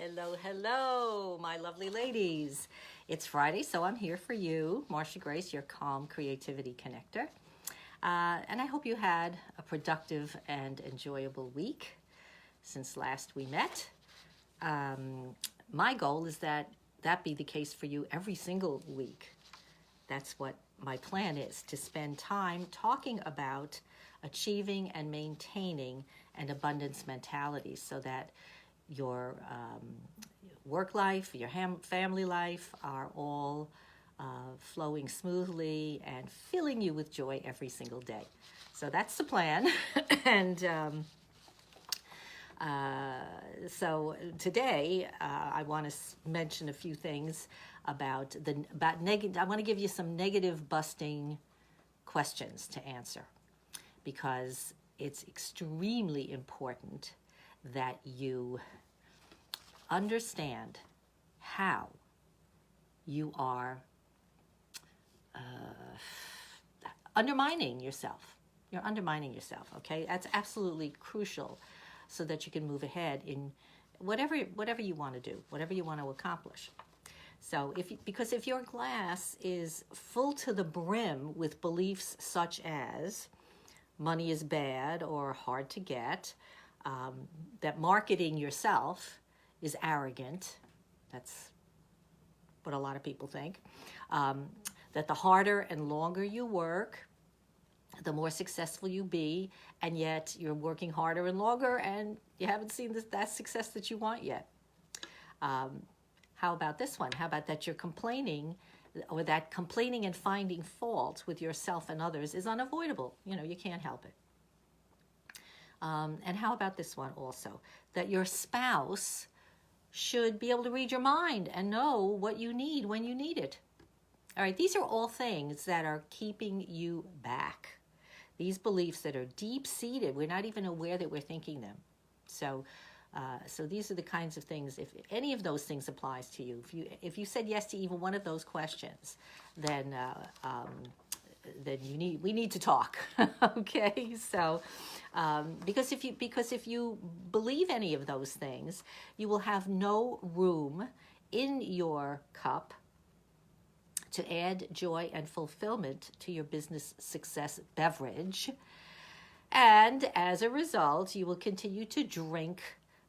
Hello, hello, my lovely ladies. It's Friday, so I'm here for you, Marcia Grace, your calm creativity connector. And I hope you had a productive and enjoyable week since last we met. My goal is that be the case for you every single week. That's what my plan is, to spend time talking about achieving and maintaining an abundance mentality so that your work life, your family life are all flowing smoothly and filling you with joy every single day. So that's the plan. And so today I want to mention a few things about I want to give you some negative busting questions to answer, because it's extremely important that you understand how you are undermining yourself. You're undermining yourself, okay? That's absolutely crucial so that you can move ahead in whatever you want to do, whatever you want to accomplish. So because if your glass is full to the brim with beliefs such as money is bad or hard to get, that marketing yourself is arrogant, that's what a lot of people think, that the harder and longer you work, the more successful you be, and yet you're working harder and longer and you haven't seen that success that you want yet. How about this one? How about that you're complaining, or that complaining and finding fault with yourself and others is unavoidable? You can't help it. And how about this one also? That your spouse should be able to read your mind and know what you need when you need it. All right, these are all things that are keeping you back. These beliefs that are deep-seated, we're not even aware that we're thinking them. So these are the kinds of things, if any of those things applies to you, if you said yes to even one of those questions, then we need to talk. Okay, so because if you believe any of those things, you will have no room in your cup to add joy and fulfillment to your business success beverage. And as a result, you will continue to drink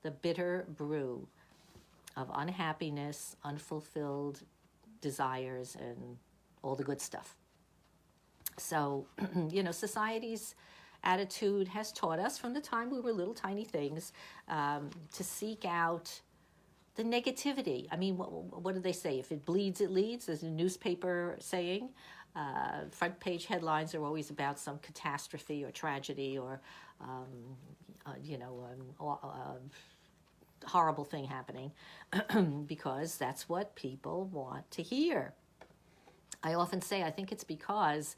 the bitter brew of unhappiness, unfulfilled desires, and all the good stuff. So, society's attitude has taught us from the time we were little tiny things to seek out the negativity. I mean, what do they say? If it bleeds, it leads. There's a newspaper saying. Front page headlines are always about some catastrophe or tragedy or, horrible thing happening because that's what people want to hear. I often say I think it's because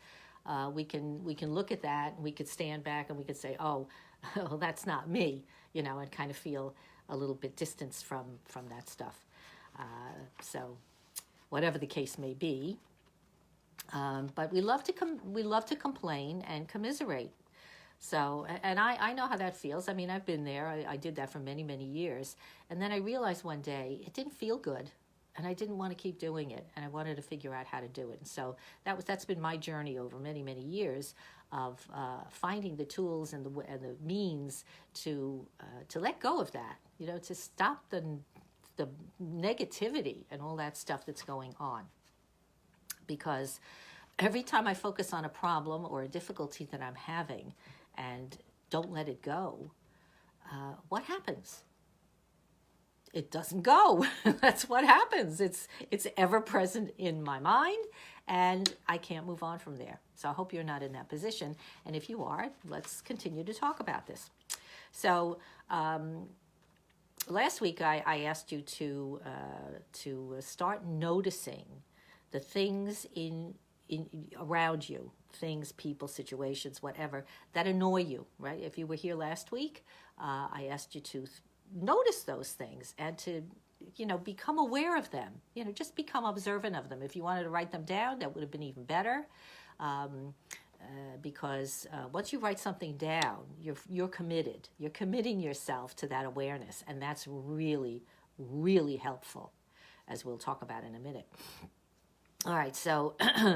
we can look at that and we could stand back and we could say, oh, well, that's not me, and kind of feel a little bit distanced from that stuff. So whatever the case may be, but we love to complain and commiserate. So, and I know how that feels. I mean, I've been there. I did that for many, many years. And then I realized one day it didn't feel good. And I didn't want to keep doing it. And I wanted to figure out how to do it. And so that's been my journey over many, many years of finding the tools and the means to let go of that, to stop the negativity and all that stuff that's going on. Because every time I focus on a problem or a difficulty that I'm having and don't let it go, what happens? It doesn't go. That's what happens. It's ever present in my mind, and I can't move on from there. So I hope you're not in that position. And if you are, let's continue to talk about this. So last week I asked you to start noticing the things in around you, things, people, situations, whatever, that annoy you, right? If you were here last week, I asked you to notice those things and to, become aware of them. Just become observant of them. If you wanted to write them down, that would have been even better. Because once you write something down, you're committed. You're committing yourself to that awareness, and that's really, really helpful, as we'll talk about in a minute. All right, so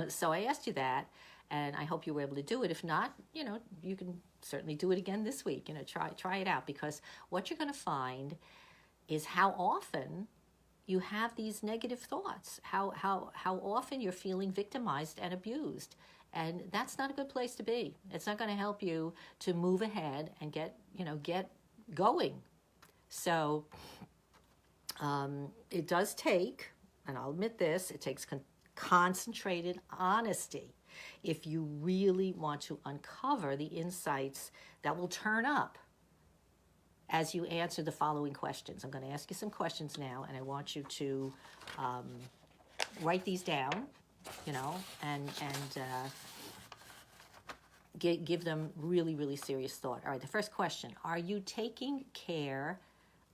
so I asked you that, and I hope you were able to do it. If not, you can certainly do it again this week. Try it out, because what you're going to find is how often you have these negative thoughts, how often you're feeling victimized and abused. And that's not a good place to be. It's not going to help you to move ahead and get going. So it does take, and I'll admit this, it takes concentrated honesty if you really want to uncover the insights that will turn up as you answer the following questions. I'm going to ask you some questions now, and I want you to write these down, and give them really, really serious thought. All right, the first question: are you taking care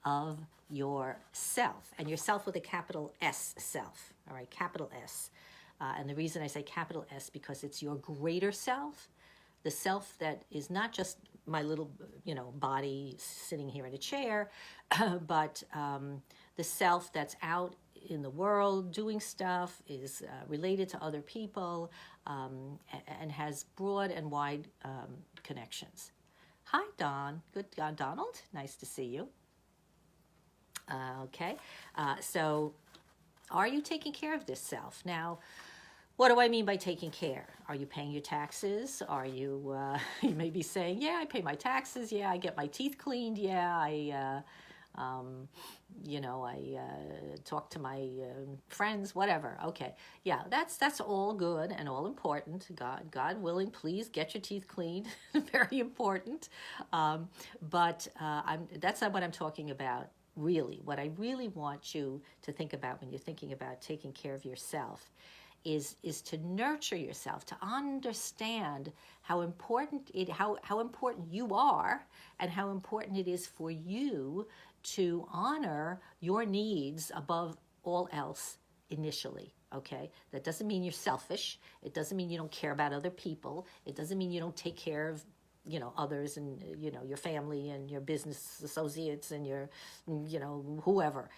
of yourself? And yourself with a capital S, self. All right, capital S. And the reason I say capital S, because it's your greater self, the self that is not just my little, body sitting here in a chair, but the self that's out in the world doing stuff, is related to other people, and has broad and wide connections. Hi, Don. Good, Donald. Nice to see you. Okay. So are you taking care of this self? Now, what do I mean by taking care? Are you paying your taxes? Are you, you may be saying, yeah, I pay my taxes. Yeah, I get my teeth cleaned. Yeah, I talk to my friends, whatever. Okay. Yeah, that's all good and all important. God willing, please get your teeth cleaned. Very important. But that's not what I'm talking about. Really, what I really want you to think about when you're thinking about taking care of yourself is to nurture yourself, to understand how important how important you are, and how important it is for you to honor your needs above all else initially. Okay, that doesn't mean you're selfish. It doesn't mean you don't care about other people. It doesn't mean you don't take care of others, and your family and your business associates and your whoever.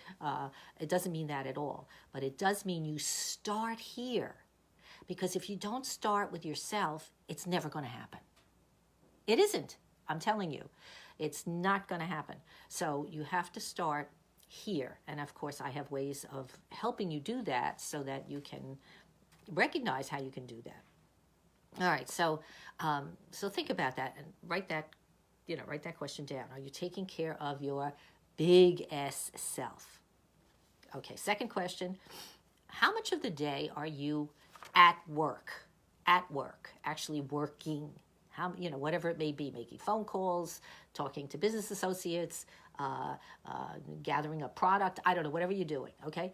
It doesn't mean that at all, but it does mean you start here, because if you don't start with yourself, it's never going to happen. It isn't. I'm telling you, it's not going to happen. So you have to start here, and of course I have ways of helping you do that so that you can recognize how you can do that. All right, so think about that and write that question down. Are you taking care of your big S self? Okay, second question: how much of the day are you at work? At work, actually working. How whatever it may be, making phone calls, talking to business associates, gathering a product. I don't know, whatever you're doing. Okay,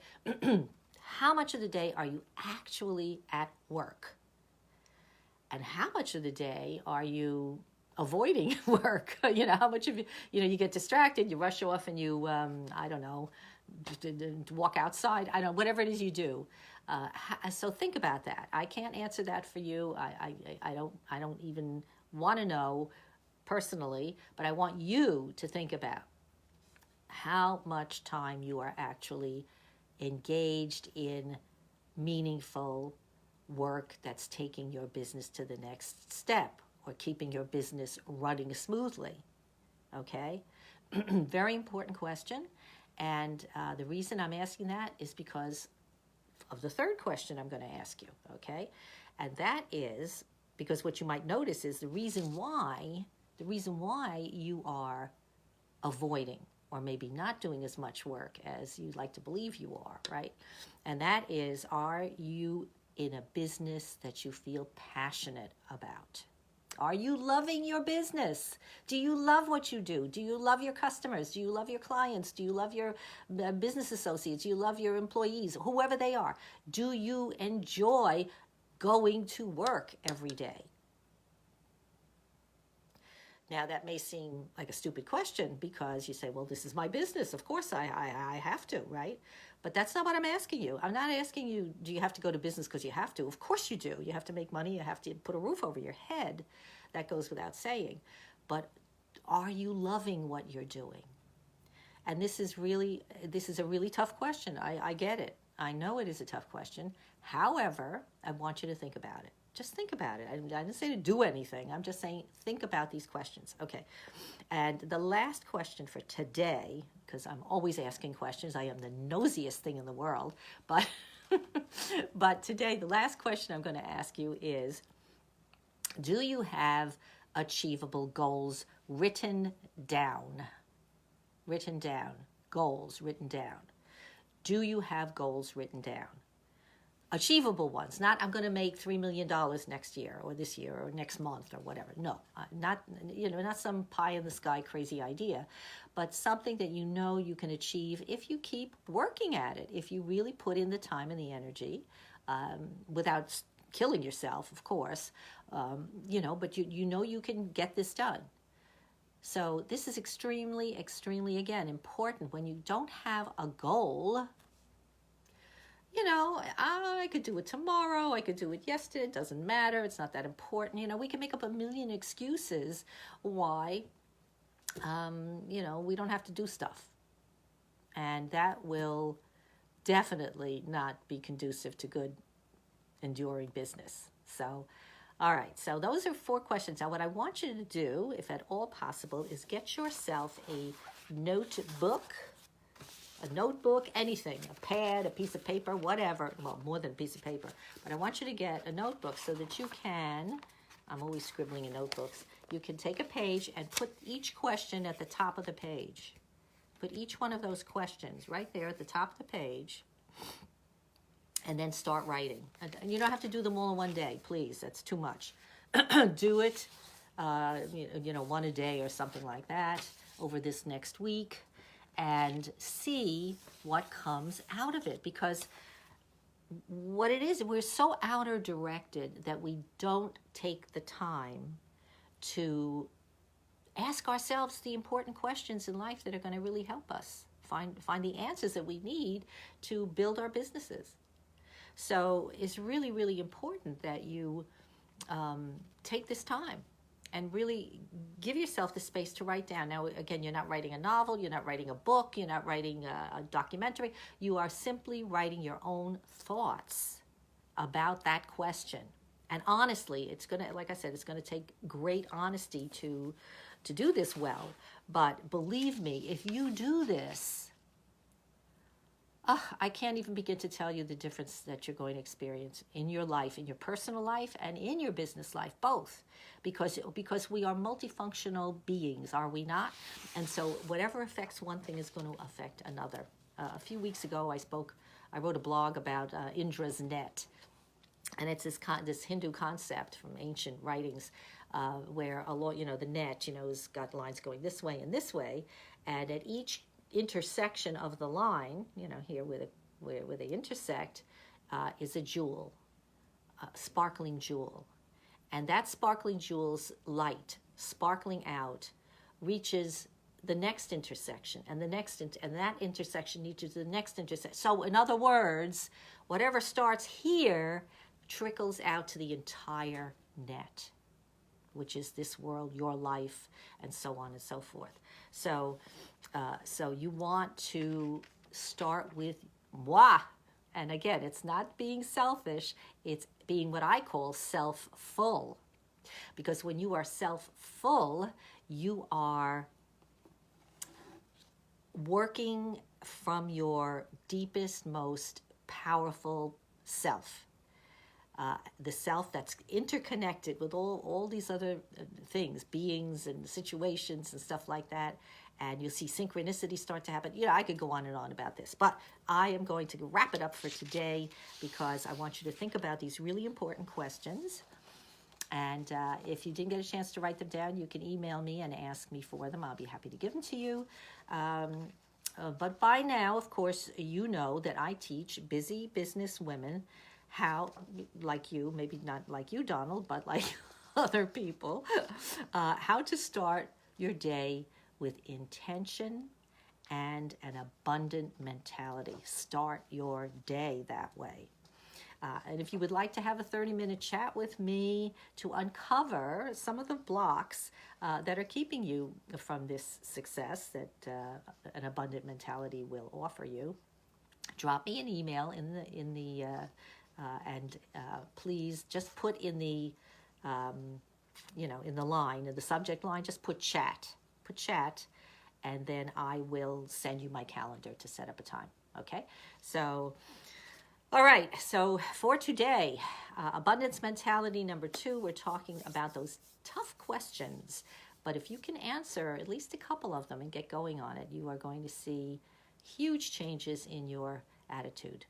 how much of the day are you actually at work? And how much of the day are you avoiding work? How much of you get distracted, you rush off, and you, I don't know, walk outside. I don't know, whatever it is you do. So think about that. I can't answer that for you. I don't even want to know personally, but I want you to think about how much time you are actually engaged in meaningful work that's taking your business to the next step, or keeping your business running smoothly. Okay? Very important question. And the reason I'm asking that is because of the third question I'm going to ask you. Okay? And that is because what you might notice is the reason why you are avoiding, or maybe not doing as much work as you'd like to believe you are, right? And that is, are you in a business that you feel passionate about? Are you loving your business? Do you love what you do? Do you love your customers? Do you love your clients? Do you love your business associates? Do you love your employees, whoever they are? Do you enjoy going to work every day? Now, that may seem like a stupid question, because you say, well, this is my business. Of course I have to, right? But that's not what I'm asking you. I'm not asking you, do you have to go to business because you have to? Of course you do. You have to make money. You have to put a roof over your head. That goes without saying. But are you loving what you're doing? And this is a really tough question. I get it. I know it is a tough question. However, I want you to think about it. Just think about it. I didn't say to do anything. I'm just saying think about these questions. Okay. And the last question for today, because I'm always asking questions, I am the nosiest thing in the world, but but today the last question I'm going to ask you is, do you have achievable goals written down? Written down. Goals written down. Do you have goals written down? Achievable ones. Not, I'm going to make $3 million next year or this year or next month or whatever. No, not some pie in the sky crazy idea, but something that you know you can achieve if you keep working at it, if you really put in the time and the energy, without killing yourself, of course, but you know you can get this done. So this is extremely, extremely, again, important. When you don't have a goal, I could do it tomorrow, I could do it yesterday, it doesn't matter, it's not that important. We can make up a million excuses why, we don't have to do stuff. And that will definitely not be conducive to good, enduring business. So, all right, so those are 4 questions. Now, what I want you to do, if at all possible, is get yourself a notebook, anything, a pad, a piece of paper, whatever. Well, more than a piece of paper. But I want you to get a notebook so that you can, I'm always scribbling in notebooks, you can take a page and put each question at the top of the page. Put each one of those questions right there at the top of the page, and then start writing. And you don't have to do them all in one day, please. That's too much. Do it, one a day or something like that over this next week, and see what comes out of it. Because what it is, we're so outer directed that we don't take the time to ask ourselves the important questions in life that are going to really help us find the answers that we need to build our businesses. So it's really, really important that you take this time and really give yourself the space to write down. Now, again, you're not writing a novel, you're not writing a book, you're not writing a documentary. You are simply writing your own thoughts about that question. And honestly, it's going to, like I said, it's going to take great honesty to do this well. But believe me, if you do this, I can't even begin to tell you the difference that you're going to experience in your life, in your personal life and in your business life, both. Because we are multifunctional beings, are we not? And so whatever affects one thing is going to affect another. A few weeks ago, I wrote a blog about Indra's net. And it's this Hindu concept from ancient writings where the net, has got lines going this way and this way. And at each intersection of the line, here where they intersect, is a jewel, a sparkling jewel. And that sparkling jewel's light, sparkling out, reaches the next intersection, and and that intersection reaches the next intersection. So in other words, whatever starts here trickles out to the entire net, which is this world, your life, and so on and so forth. So you want to start with moi. And again, it's not being selfish, it's being what I call self-full. Because when you are self-full, you are working from your deepest, most powerful self. The self that's interconnected with all these other things, beings and situations and stuff like that. And you'll see synchronicity start to happen. I could go on and on about this, but I am going to wrap it up for today because I want you to think about these really important questions. And if you didn't get a chance to write them down, you can email me and ask me for them. I'll be happy to give them to you. But by now, of course, you know that I teach busy business women how, like you, maybe not like you, Donald, but like other people, how to start your day with intention and an abundant mentality. Start your day that way. And if you would like to have a 30-minute chat with me to uncover some of the blocks that are keeping you from this success that an abundant mentality will offer you, drop me an email and please just put in the in the line, in the subject line, just put chat, and then I will send you my calendar to set up a time. Okay, so all right, so for today, abundance mentality number 2, we're talking about those tough questions. But if you can answer at least a couple of them and get going on it, you are going to see huge changes in your attitude.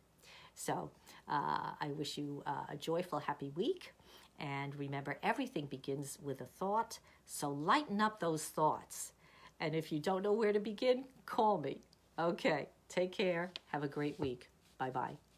So I wish you a joyful, happy week. And remember, everything begins with a thought. So lighten up those thoughts. And if you don't know where to begin, call me. Okay, take care. Have a great week. Bye-bye.